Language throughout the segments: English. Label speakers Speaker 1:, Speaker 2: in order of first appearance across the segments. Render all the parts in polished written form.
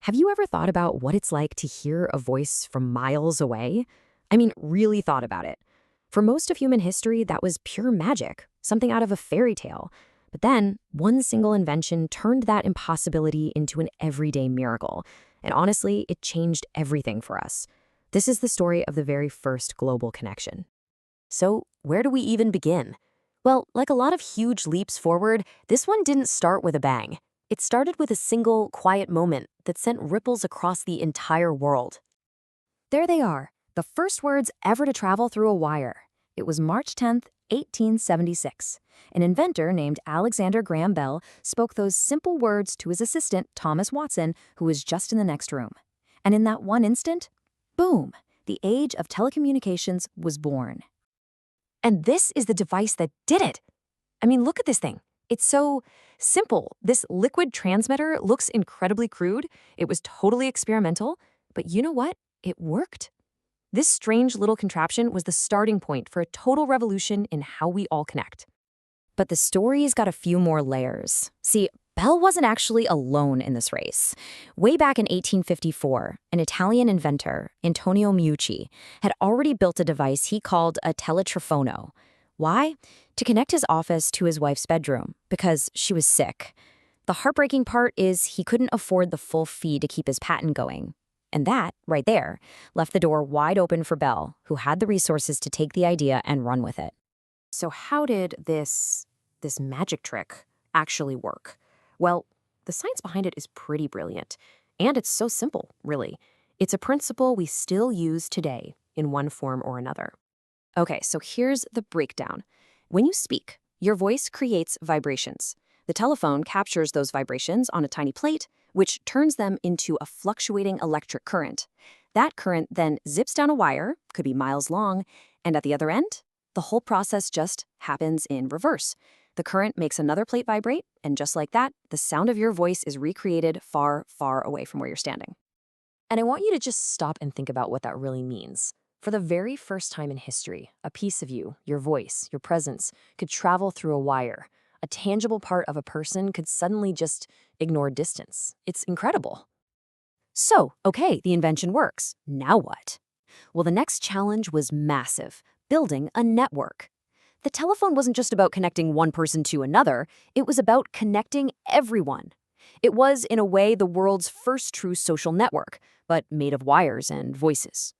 Speaker 1: Have you ever thought about what it's like to hear a voice from miles away? I mean, really thought about it. For most of human history, that was pure magic, something out of a fairy tale. But then, one single invention turned that impossibility into an everyday miracle. And honestly, it changed everything for us. This is the story of the very first global connection. So, where do we even begin? Well, like a lot of huge leaps forward, this one didn't start with a bang. It started with a single, quiet moment that sent ripples across the entire world. There they are, the first words ever to travel through a wire. It was March 10th, 1876. An inventor named Alexander Graham Bell spoke those simple words to his assistant, Thomas Watson, who was just in the next room. And in that one instant, boom, the age of telecommunications was born. And this is the device that did it. I mean, look at this thing. It's so simple. This liquid transmitter looks incredibly crude. It was totally experimental, but you know what? It worked. This strange little contraption was the starting point for a total revolution in how we all connect. But the story's got a few more layers. See, Bell wasn't actually alone in this race. Way back in 1854, an Italian inventor, Antonio Meucci, had already built a device he called a teletrafono. Why? To connect his office to his wife's bedroom, because she was sick. The heartbreaking part is he couldn't afford the full fee to keep his patent going. And that, right there, left the door wide open for Bell, who had the resources to take the idea and run with it. So how did this magic trick actually work? Well, the science behind it is pretty brilliant. And it's so simple, really. It's a principle we still use today in one form or another. Okay, so here's the breakdown. When you speak, your voice creates vibrations. The telephone captures those vibrations on a tiny plate, which turns them into a fluctuating electric current. That current then zips down a wire, could be miles long, and at the other end, the whole process just happens in reverse. The current makes another plate vibrate, and just like that, the sound of your voice is recreated far, far away from where you're standing. And I want you to just stop and think about what that really means. For the very first time in history, a piece of you, your voice, your presence, could travel through a wire. A tangible part of a person could suddenly just ignore distance. It's incredible. So, okay, the invention works. Now what? Well, the next challenge was massive, building a network. The telephone wasn't just about connecting one person to another, it was about connecting everyone. It was, in a way, the world's first true social network, but made of wires and voices.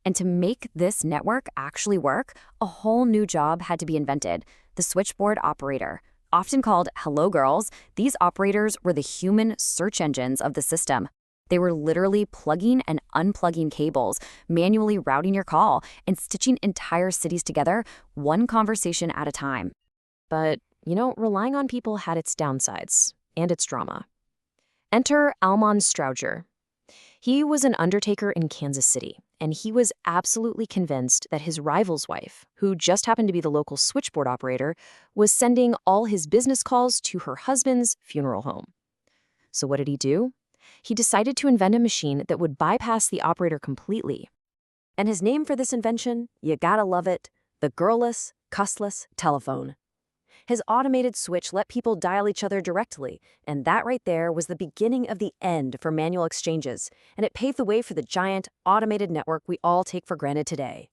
Speaker 1: And to make this network actually work, a whole new job had to be invented, the switchboard operator. Often called hello girls, these operators were the human search engines of the system. They were literally plugging and unplugging cables, manually routing your call, and stitching entire cities together, one conversation at a time. But, relying on people had its downsides and its drama. Enter Almon Strowger. He was an undertaker in Kansas City, and he was absolutely convinced that his rival's wife, who just happened to be the local switchboard operator, was sending all his business calls to her husband's funeral home. So what did he do? He decided to invent a machine that would bypass the operator completely. And his name for this invention, you gotta love it, the girlless, cussless telephone. His automated switch let people dial each other directly, and that right there was the beginning of the end for manual exchanges, and it paved the way for the giant, automated network we all take for granted today.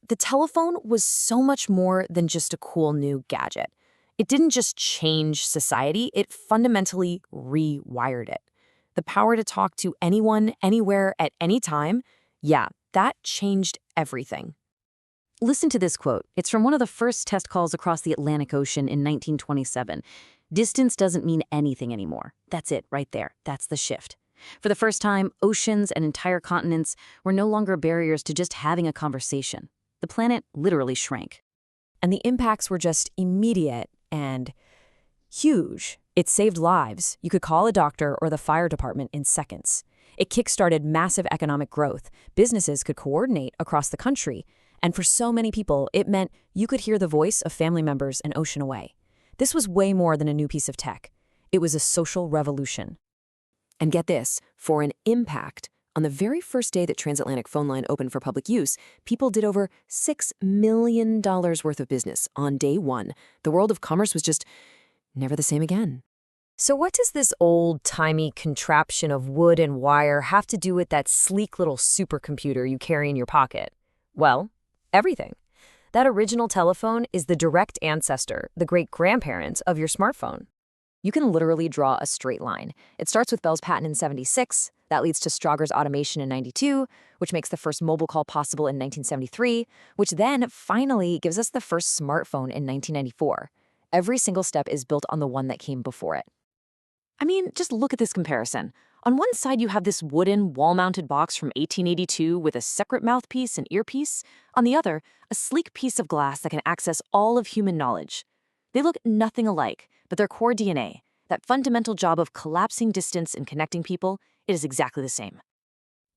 Speaker 1: The telephone was so much more than just a cool new gadget. It didn't just change society, it fundamentally rewired it. The power to talk to anyone, anywhere, at any time, that changed everything. Listen to this quote. It's from one of the first test calls across the Atlantic Ocean in 1927. Distance doesn't mean anything anymore. That's it right there. That's the shift. For the first time, oceans and entire continents were no longer barriers to just having a conversation. The planet literally shrank. And the impacts were just immediate and huge. It saved lives. You could call a doctor or the fire department in seconds. It kickstarted massive economic growth. Businesses could coordinate across the country. And for so many people, it meant you could hear the voice of family members an ocean away. This was way more than a new piece of tech. It was a social revolution. And get this, for an impact, on the very first day that transatlantic phone line opened for public use, people did over $6 million worth of business on day one. The world of commerce was just never the same again. So what does this old-timey contraption of wood and wire have to do with that sleek little supercomputer you carry in your pocket? Well, everything. That original telephone is the direct ancestor, the great-grandparent of your smartphone. You can literally draw a straight line. It starts with Bell's patent in '76, that leads to Strauger's automation in '92, which makes the first mobile call possible in 1973, which then finally gives us the first smartphone in 1994. Every single step is built on the one that came before it. I mean, just look at this comparison. On one side, you have this wooden, wall-mounted box from 1882 with a separate mouthpiece and earpiece. On the other, a sleek piece of glass that can access all of human knowledge. They look nothing alike, but their core DNA, that fundamental job of collapsing distance and connecting people, it is exactly the same.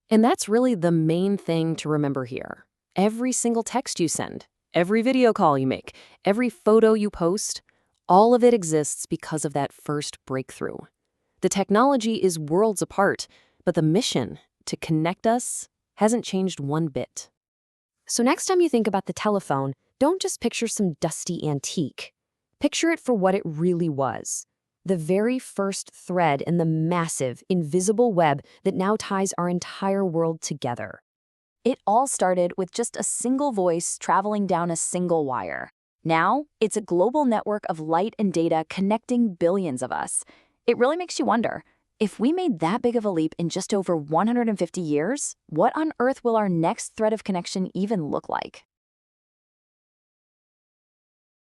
Speaker 1: And that's really the main thing to remember here. Every single text you send, every video call you make, every photo you post, all of it exists because of that first breakthrough. The technology is worlds apart, but the mission to connect us hasn't changed one bit. So next time you think about the telephone, don't just picture some dusty antique. Picture it for what it really was. The very first thread in the massive, invisible web that now ties our entire world together. It all started with just a single voice traveling down a single wire. Now, it's a global network of light and data connecting billions of us. It really makes you wonder, if we made that big of a leap in just over 150 years, what on earth will our next thread of connection even look like?